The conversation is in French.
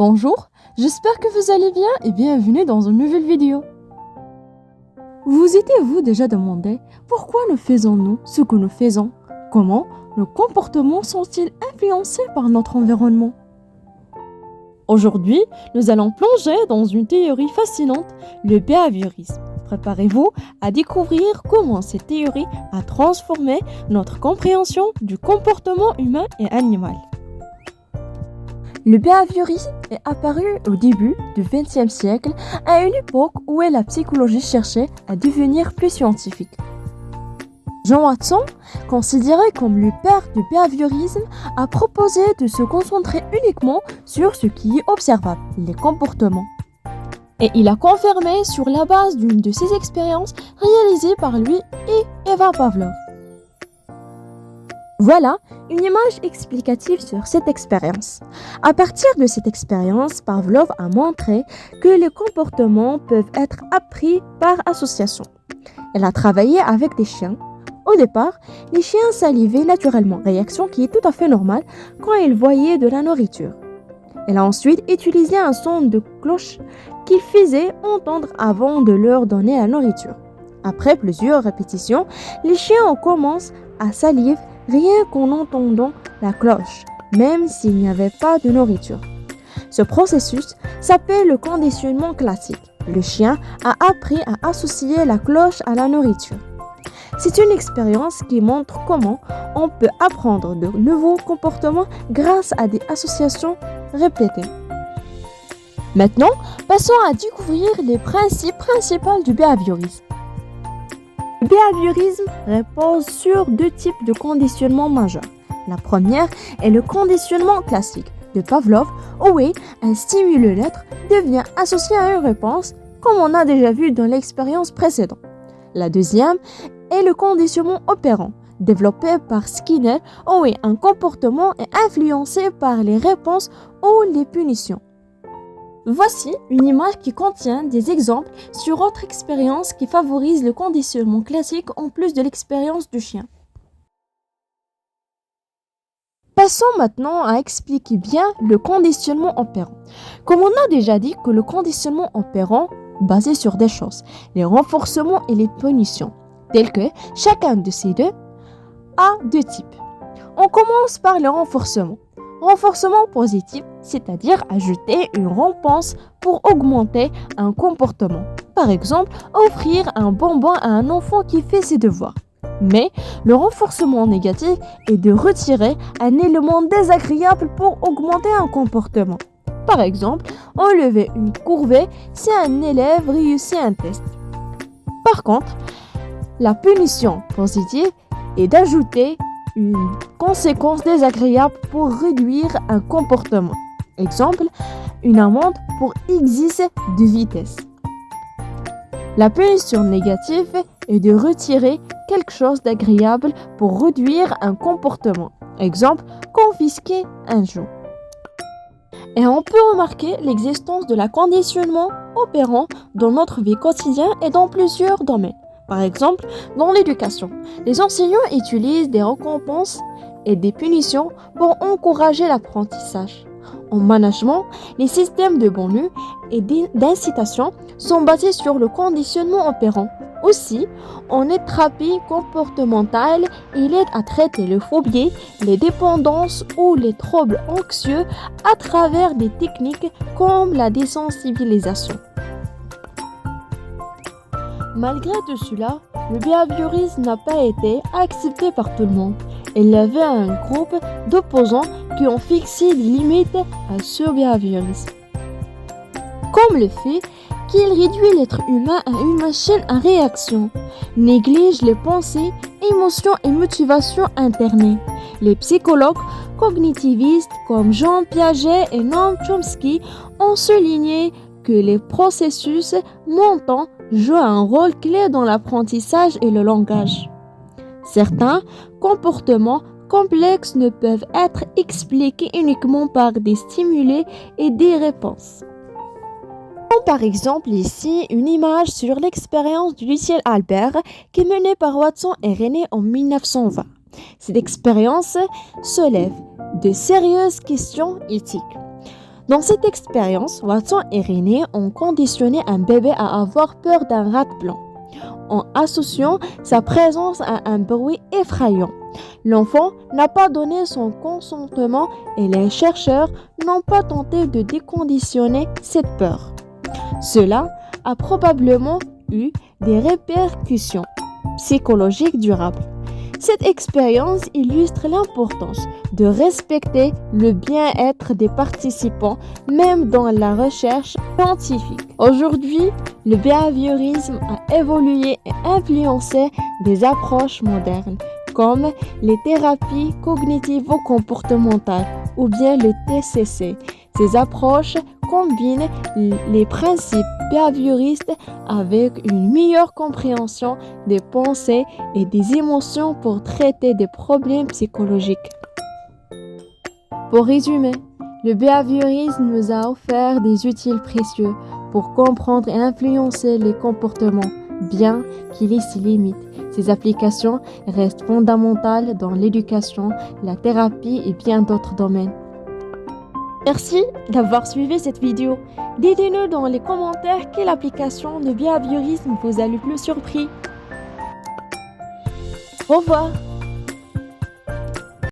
Bonjour, j'espère que vous allez bien et bienvenue dans une nouvelle vidéo. Vous étiez-vous déjà demandé pourquoi nous faisons-nous ce que nous faisons? Comment nos comportements sont-ils influencés par notre environnement? Aujourd'hui, nous allons plonger dans une théorie fascinante, le behaviorisme. Préparez-vous à découvrir comment cette théorie a transformé notre compréhension du comportement humain et animal. Le behaviorisme est apparu au début du XXe siècle, à une époque où la psychologie cherchait à devenir plus scientifique. John Watson, considéré comme le père du behaviorisme, a proposé de se concentrer uniquement sur ce qui est observable, les comportements. Et il a confirmé sur la base d'une de ses expériences réalisées par lui et Eva Pavlov. Voilà une image explicative sur cette expérience. À partir de cette expérience, Pavlov a montré que les comportements peuvent être appris par association. Elle a travaillé avec des chiens. Au départ, les chiens salivaient naturellement, réaction qui est tout à fait normale quand ils voyaient de la nourriture. Elle a ensuite utilisé un son de cloche qu'il faisait entendre avant de leur donner la nourriture. Après plusieurs répétitions, les chiens commencent à saliver rien qu'en entendant la cloche, même s'il n'y avait pas de nourriture. Ce processus s'appelle le conditionnement classique. Le chien a appris à associer la cloche à la nourriture. C'est une expérience qui montre comment on peut apprendre de nouveaux comportements grâce à des associations répétées. Maintenant, passons à découvrir les principes principaux du behaviorisme. Le behaviorisme repose sur deux types de conditionnement majeurs. La première est le conditionnement classique de Pavlov, où un stimulus neutre devient associé à une réponse, comme on a déjà vu dans l'expérience précédente. La deuxième est le conditionnement opérant, développé par Skinner, où un comportement est influencé par les réponses ou les punitions. Voici une image qui contient des exemples sur autre expérience qui favorise le conditionnement classique en plus de l'expérience du chien. Passons maintenant à expliquer bien le conditionnement opérant. Comme on a déjà dit que le conditionnement opérant, basé sur des choses, les renforcements et les punitions, tels que chacun de ces deux a deux types. On commence par le renforcement. Renforcement positif, c'est-à-dire ajouter une réponse pour augmenter un comportement. Par exemple, offrir un bonbon à un enfant qui fait ses devoirs. Mais le renforcement négatif est de retirer un élément désagréable pour augmenter un comportement. Par exemple, enlever une courbée si un élève réussit un test. Par contre, la punition positive est d'ajouter une conséquence désagréable pour réduire un comportement. Exemple, une amende pour excès de vitesse. La punition négative est de retirer quelque chose d'agréable pour réduire un comportement. Exemple, confisquer un jeu. Et on peut remarquer l'existence de la conditionnement opérant dans notre vie quotidienne et dans plusieurs domaines. Par exemple, dans l'éducation, les enseignants utilisent des récompenses et des punitions pour encourager l'apprentissage. En management, les systèmes de bonus et d'incitation sont basés sur le conditionnement opérant. Aussi, en thérapie comportementale, il aide à traiter les phobies, les dépendances ou les troubles anxieux à travers des techniques comme la désensibilisation. Malgré tout cela, le behaviorisme n'a pas été accepté par tout le monde. Il y avait un groupe d'opposants qui ont fixé des limites à ce behaviorisme. Comme le fait qu'il réduit l'être humain à une machine à réaction, néglige les pensées, émotions et motivations internées. Les psychologues cognitivistes comme Jean Piaget et Noam Chomsky ont souligné que les processus mentaux jouent un rôle clé dans l'apprentissage et le langage. Certains comportements complexes ne peuvent être expliqués uniquement par des stimuli et des réponses. Par exemple ici une image sur l'expérience du logiciel Albert qui est menée par Watson et René en 1920. Cette expérience soulève de sérieuses questions éthiques. Dans cette expérience, Watson et René ont conditionné un bébé à avoir peur d'un rat blanc, en associant sa présence à un bruit effrayant. L'enfant n'a pas donné son consentement et les chercheurs n'ont pas tenté de déconditionner cette peur. Cela a probablement eu des répercussions psychologiques durables. Cette expérience illustre l'importance de respecter le bien-être des participants, même dans la recherche scientifique. Aujourd'hui, le behaviorisme a évolué et influencé des approches modernes, comme les thérapies cognitivo-comportementales ou bien le TCC. Ces approches combinent les principes behavioristes avec une meilleure compréhension des pensées et des émotions pour traiter des problèmes psychologiques. Pour résumer, le behaviorisme nous a offert des outils précieux pour comprendre et influencer les comportements, bien qu'il ait ses limites. Ces applications restent fondamentales dans l'éducation, la thérapie et bien d'autres domaines. Merci d'avoir suivi cette vidéo. Dites-nous dans les commentaires quelle application de behaviorisme vous a le plus surpris. Au revoir.